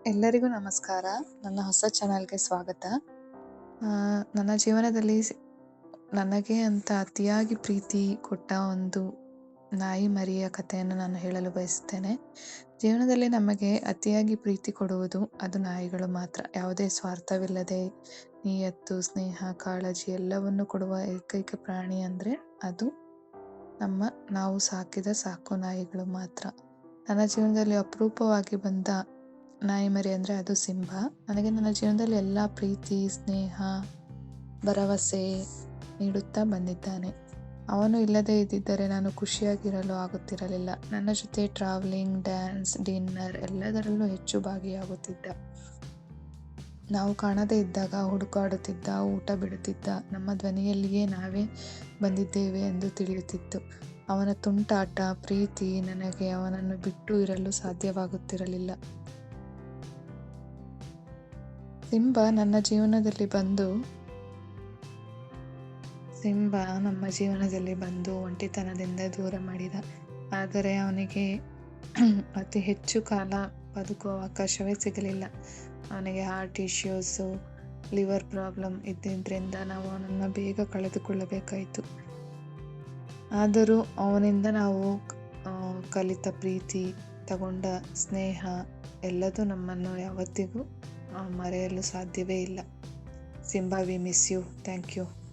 ಎಲ್ಲರಿಗೂ ನಮಸ್ಕಾರ. ನನ್ನ ಹೊಸ ಚಾನಲ್‌ಗೆ ಸ್ವಾಗತ. ನನ್ನ ಜೀವನದಲ್ಲಿ ನನಗೆ ಅಂತ ಅತಿಯಾಗಿ ಪ್ರೀತಿ ಕೊಟ್ಟ ಒಂದು ನಾಯಿ ಮರಿಯ ಕಥೆಯನ್ನು ನಾನು ಹೇಳಲು ಬಯಸುತ್ತೇನೆ. ಜೀವನದಲ್ಲಿ ನಮಗೆ ಅತಿಯಾಗಿ ಪ್ರೀತಿ ಕೊಡುವುದು ಅದು ನಾಯಿಗಳು ಮಾತ್ರ. ಯಾವುದೇ ಸ್ವಾರ್ಥವಿಲ್ಲದೆ ನಿಯತ್ತು, ಸ್ನೇಹ, ಕಾಳಜಿ ಎಲ್ಲವನ್ನು ಕೊಡುವ ಏಕೈಕ ಪ್ರಾಣಿ ಅಂದರೆ ಅದು ನಾವು ಸಾಕಿದ ಸಾಕು ನಾಯಿಗಳು ಮಾತ್ರ. ನನ್ನ ಜೀವನದಲ್ಲಿ ಅಪರೂಪವಾಗಿ ಬಂದ ನಾಯಿ ಮರಿ ಅಂದರೆ ಅದು ಸಿಂಬ. ನನಗೆ ನನ್ನ ಜೀವನದಲ್ಲಿ ಎಲ್ಲ ಪ್ರೀತಿ, ಸ್ನೇಹ, ಭರವಸೆ ನೀಡುತ್ತಾ ಬಂದಿದ್ದಾನೆ. ಅವನು ಇಲ್ಲದೇ ಇದ್ದಿದ್ದರೆ ನಾನು ಖುಷಿಯಾಗಿರಲು ಆಗುತ್ತಿರಲಿಲ್ಲ. ನನ್ನ ಜೊತೆ ಟ್ರಾವೆಲಿಂಗ್, ಡ್ಯಾನ್ಸ್, ಡಿನ್ನರ್ ಎಲ್ಲದರಲ್ಲೂ ಹೆಚ್ಚು ಭಾಗಿಯಾಗುತ್ತಿದ್ದ. ನಾವು ಕಾಣದೇ ಇದ್ದಾಗ ಹುಡುಕಾಡುತ್ತಿದ್ದ, ಊಟ ಬಿಡುತ್ತಿದ್ದ, ನಮ್ಮ ಧ್ವನಿಯಲ್ಲಿಯೇ ನಾವೇ ಬಂದಿದ್ದೇವೆ ಎಂದು ತಿಳಿಯುತ್ತಿತ್ತು. ಅವನ ತುಂಟಾಟ, ಪ್ರೀತಿ ನನಗೆ ಅವನನ್ನು ಬಿಟ್ಟು ಇರಲು ಸಾಧ್ಯವಾಗುತ್ತಿರಲಿಲ್ಲ. ಸಿಂಬ ನಮ್ಮ ಜೀವನದಲ್ಲಿ ಬಂದು ಒಂಟಿತನದಿಂದ ದೂರ ಮಾಡಿದ. ಆದರೆ ಅವನಿಗೆ ಅತಿ ಹೆಚ್ಚು ಕಾಲ ಬದುಕುವ ಅವಕಾಶವೇ ಸಿಗಲಿಲ್ಲ. ಅವನಿಗೆ ಹಾರ್ಟ್ ಇಶ್ಯೂಸು, ಲಿವರ್ ಪ್ರಾಬ್ಲಮ್ ಇದ್ದಿದ್ದರಿಂದ ನಾವು ಅವನನ್ನು ಬೇಗ ಕಳೆದುಕೊಳ್ಳಬೇಕಾಯಿತು. ಆದರೂ ಅವನಿಂದ ನಾವು ಕಲಿತ ಪ್ರೀತಿ, ತಗೊಂಡ ಸ್ನೇಹ ಎಲ್ಲದೂ ನಮ್ಮನ್ನು ಯಾವತ್ತಿಗೂ ಮರೆಯಲು ಸಾಧ್ಯವೇ ಇಲ್ಲ. Simba, we miss you. Thank you.